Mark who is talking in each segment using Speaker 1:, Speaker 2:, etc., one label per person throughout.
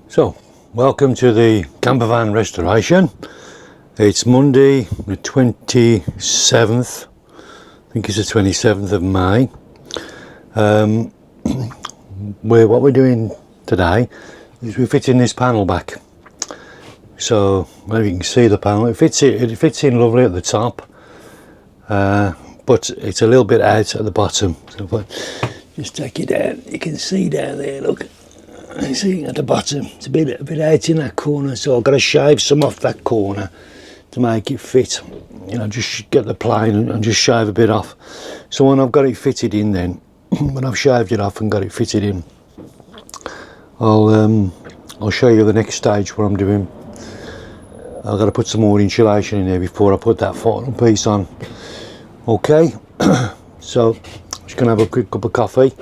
Speaker 1: So, welcome to the camper van restoration. It's Monday the 27th, I think it's the 27th of May. What we're doing today is we're fitting this panel back. So, maybe you can see the panel, it fits in lovely at the top, but it's a little bit out at the bottom. So if I just take it down, you can see down there, look. You see at the bottom, it's a bit out in that corner, so I've got to shave some off that corner to make it fit. You know, just get the plane and just shave a bit off. So when I've got it fitted in, then when I've shaved it off and got it fitted in, I'll show you the next stage what I'm doing. I've got to put some more insulation in there before I put that final piece on. Okay, so I'm just gonna have a quick cup of coffee.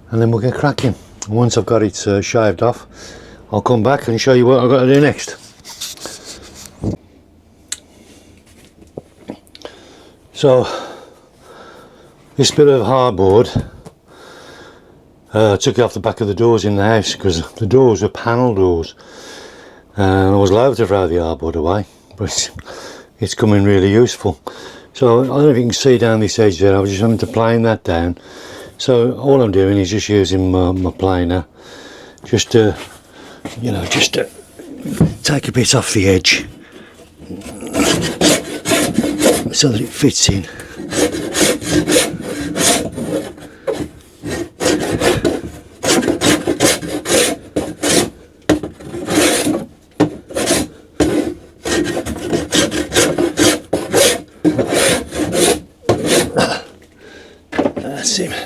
Speaker 1: And then we'll get cracking. Once I've got it shaved off, I'll come back and show you what I've got to do next. So this bit of hardboard, I took it off the back of the doors in the house because the doors were panel doors, and I was allowed to throw the hardboard away, but it's coming really useful. So I don't know if you can see down this edge there, I was just having to plane that down. So all I'm doing is just using my planer, just to, you know, just to take a bit off the edge so that it fits in.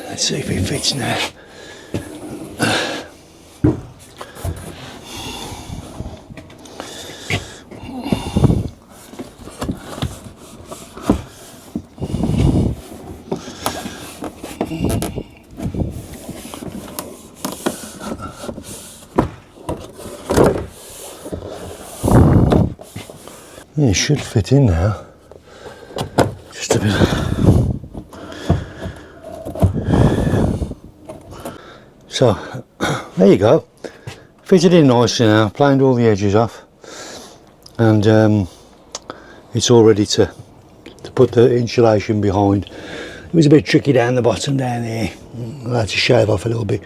Speaker 1: Let's see if it fits now. Yeah, it should fit in now. Just a bit. So, there you go, fitted in nicely now, planed all the edges off, and it's all ready to put the insulation behind. It was a bit tricky down the bottom down there, I had to shave off a little bit.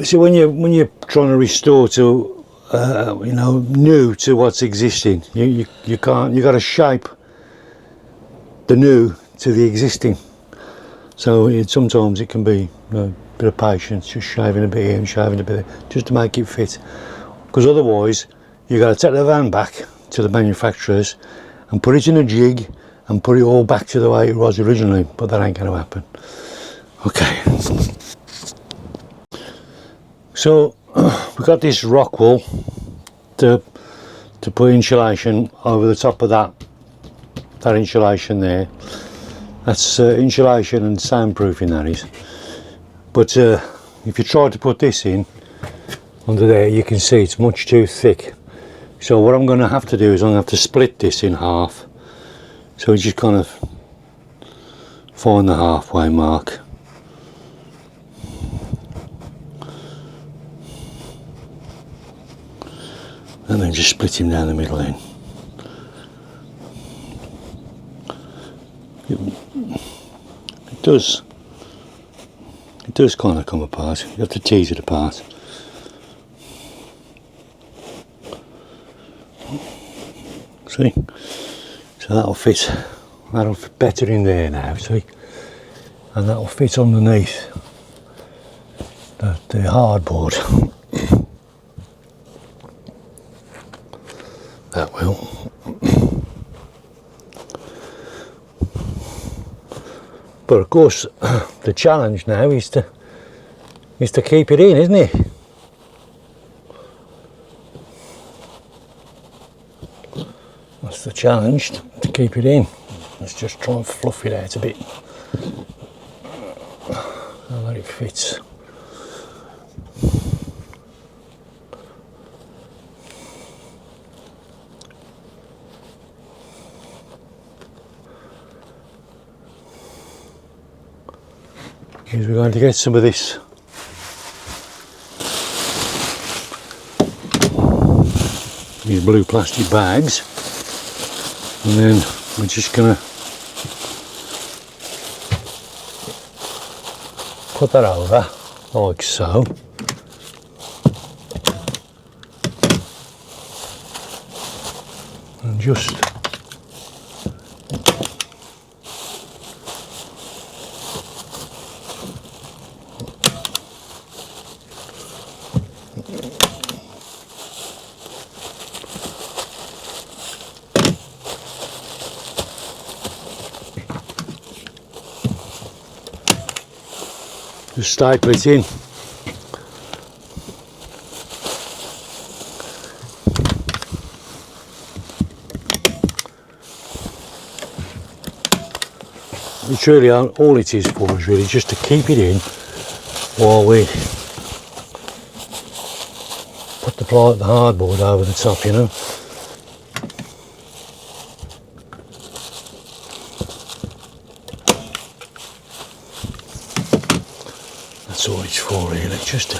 Speaker 1: So when you're trying to restore to, you know, new to what's existing, you got to shape the new to the existing. So sometimes it can be, you know, a bit of patience, just shaving a bit here and shaving a bit there, just to make it fit. Because otherwise, you got to take the van back to the manufacturers and put it in a jig and put it all back to the way it was originally. But that ain't going to happen. Okay. So we've got this rock wool to put insulation over the top of that insulation there. That's insulation and soundproofing, that is. But if you try to put this in under there, you can see it's much too thick. So what I'm going to have to do is I'm going to have to split this in half. So we just kind of find the halfway mark. And then just split him down the middle then. It does kind of come apart. You have to tease it apart. See? So that'll fit better in there now, see? And that'll fit underneath the hardboard. That will. But of course, the challenge now is to keep it in, isn't it? That's the challenge, to keep it in. Let's just try and fluff it out a bit and let it fit. is we're going to get some of this these blue plastic bags, and then we're just going to put that over like so. And just staple it in. It's really all it is for is really just to keep it in while we put the hardboard over the top, you know. That's all it's for really, just to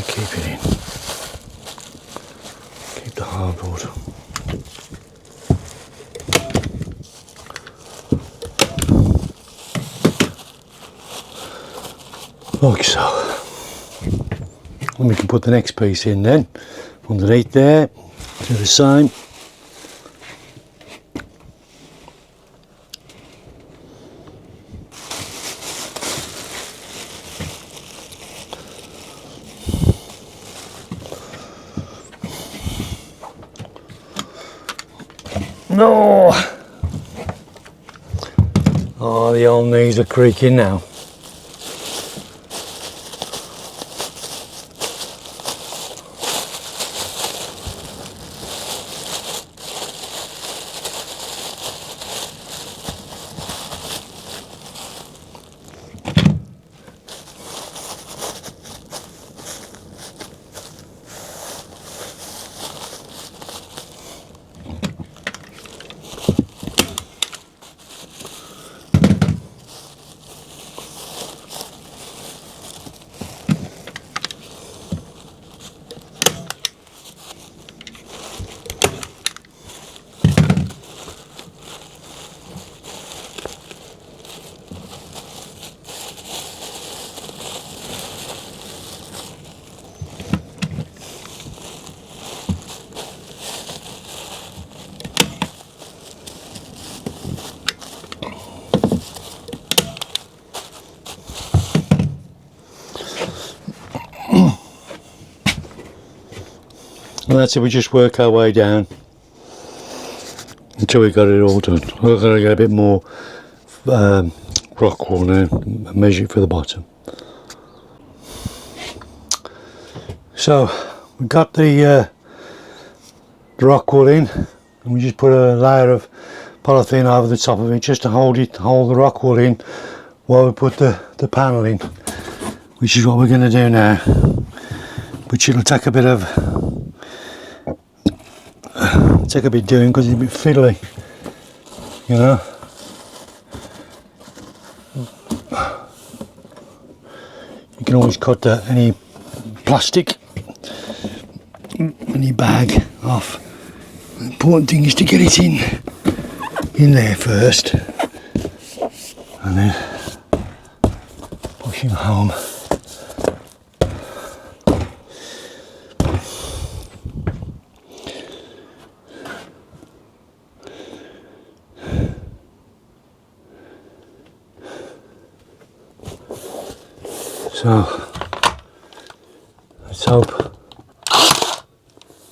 Speaker 1: keep it in. Keep the hardboard. Like so. And we can put the next piece in then, underneath there, do the same. No! Oh, the old knees are creaking now. And that's it, we just work our way down until we got it all done. We're going to get a bit more rock wool now and measure it for the bottom. So we got the rock wool in, and we just put a layer of polythene over the top of it just to hold the rock wool in while we put the panel in, which is what we're going to do now, which it'll take a bit doing because it's a bit fiddly, you know. You can always cut any plastic, any bag off. The important thing is to get it in there first, and then pushing home. So let's hope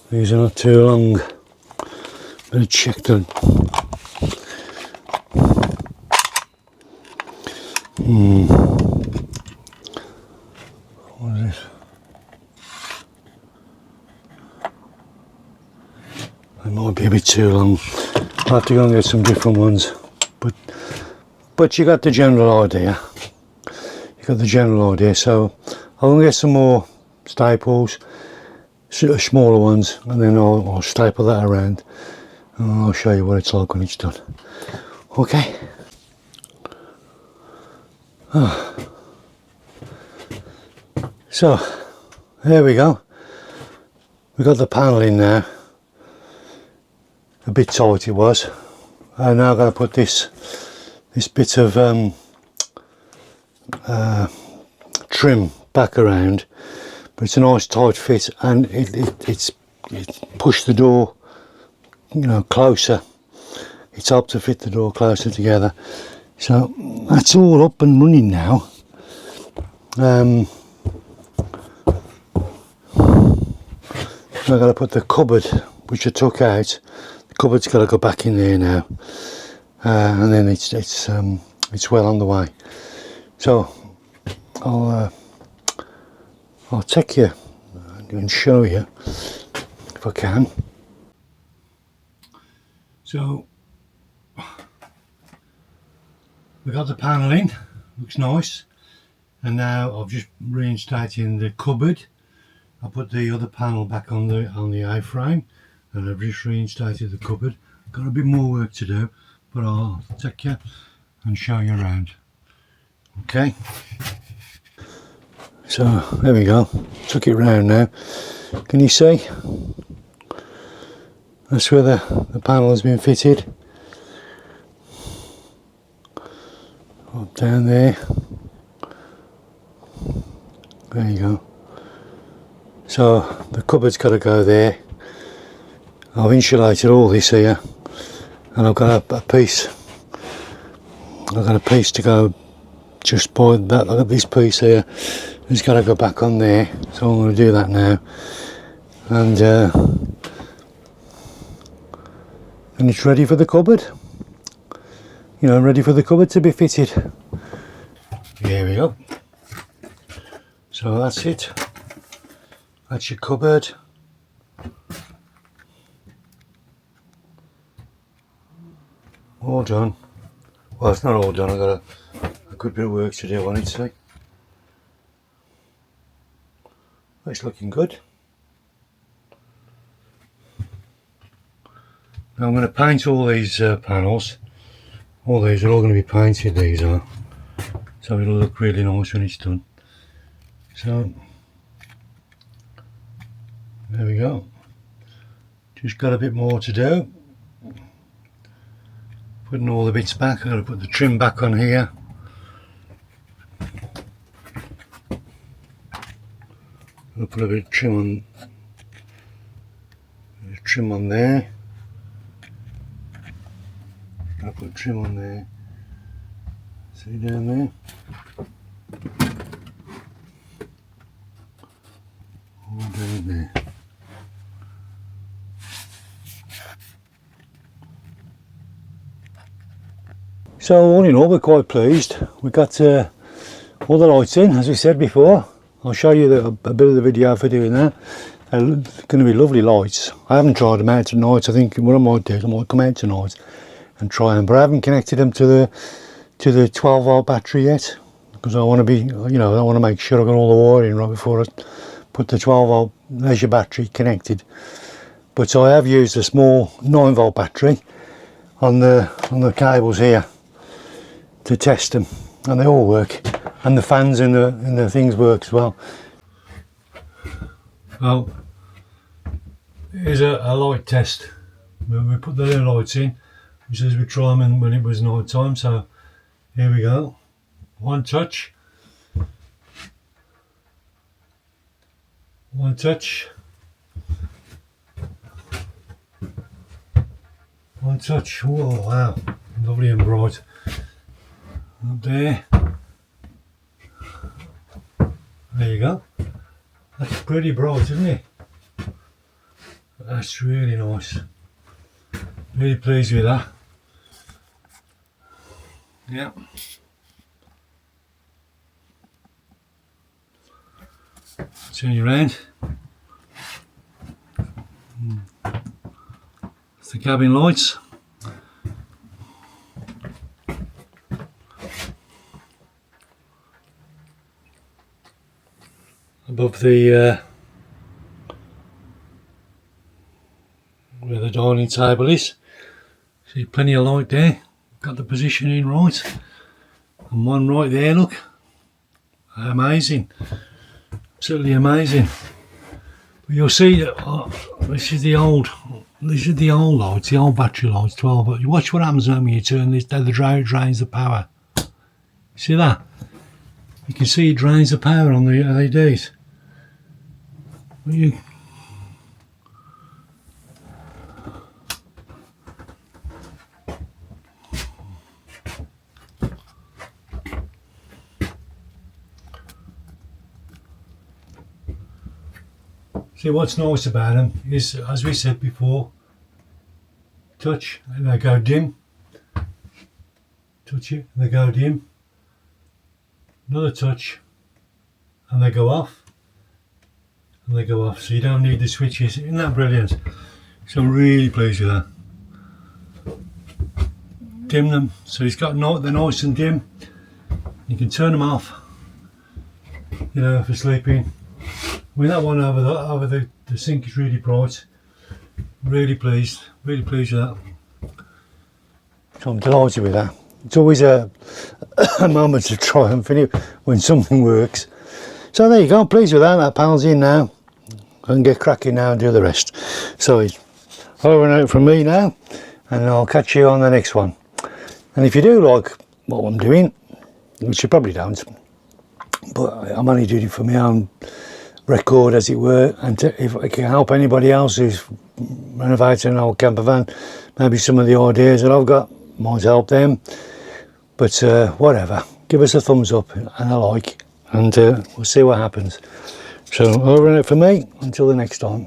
Speaker 1: these are not too long. I'm going to check them. What is this? They might be a bit too long. I'll have to go and get some different ones. But you got the general idea. So I'll go get some more staples, smaller ones, and then I'll staple that around, and I'll show you what it's like when it's done. Okay. So there we go. We got the panel in now. A bit tight it was. I'm now going to put this bit of trim back around, but it's a nice tight fit, and it's pushed the door, you know, closer. It's helped to fit the door closer together. So that's all up and running now. So I've got to put the cupboard, which I took out. The cupboard's got to go back in there now, and then it's well on the way. So I'll take you and show you if I can. So we got the panel in, looks nice, and now I've just reinstated the cupboard. I put the other panel back on the A-frame, and I've just reinstated the cupboard. Got a bit more work to do, but I'll take you and show you around. Okay. So there we go. Took it round now. Can you see? That's where the panel has been fitted. Up down there. There you go. So the cupboard's got to go there. I've insulated all this here, and I've got a piece. I've got a piece to go just by that. Look at this piece here. It's got to go back on there. So I'm going to do that now, and it's ready for the cupboard. You know, ready for the cupboard to be fitted. Here we go. So that's it. That's your cupboard. All done. Well, it's not all done. I've got a good bit of work to do on it, see. It's looking good. Now I'm going to paint all these panels. All these are all going to be painted, these are. So it'll look really nice when it's done. So there we go. Just got a bit more to do. Putting all the bits back. I've got to put the trim back on here. I'll put a bit of trim on there. I'll put trim on there. See down there? All down there. So all in all, we're quite pleased. We got all the lights in, as we said before. I'll show you a bit of the video for doing that. They're going to be lovely lights. I haven't tried them out tonight. I think what I might do is I might come out tonight and try them, but I haven't connected them to the 12-volt battery yet, because I want to be, you know, I want to make sure I got all the wiring right before I put the 12-volt leisure battery connected. But I have used a small 9-volt battery on the cables here to test them, and they all work, and the fans in the things work as well. Well, here's a light test. We put the little lights in, which is we try them when it was night time. So here we go. One touch. One touch. One touch. Oh wow, lovely and bright. Up there. There you go. That's pretty bright, isn't it? That's really nice. Really pleased with that. Yeah. Turn you around. That's the cabin lights. Above the where the dining table is. See, plenty of light there. Got the positioning right. and one right there, look. Amazing, absolutely amazing. But you'll see that this is the old lights, the old battery lights, 12. But watch what happens when you turn this, the drains the power. See that? You can see it drains the power on the LEDs. See, what's nice about them is, as we said before, touch and they go dim. Touch it and they go dim. Another touch and they go off. And they go off, so you don't need the switches. Isn't that brilliant? So I'm really pleased with that. Dim them, so it's got they're nice and dim. You can turn them off, you know, for sleeping. I mean, that one over the sink is really bright. Really pleased with that. So I'm delighted with that. It's always a moment of triumph when something works. So there you go, I'm pleased with that. That panel's in now. I can get cracking now and do the rest. So it's over and out from me now, and I'll catch you on the next one. And if you do like what I'm doing, which you probably don't, but I'm only doing it for my own record, as it were, and if I can help anybody else who's renovating an old camper van, maybe some of the ideas that I've got might help them. But whatever, give us a thumbs up and a like, and we'll see what happens. So over and out for me, until the next time.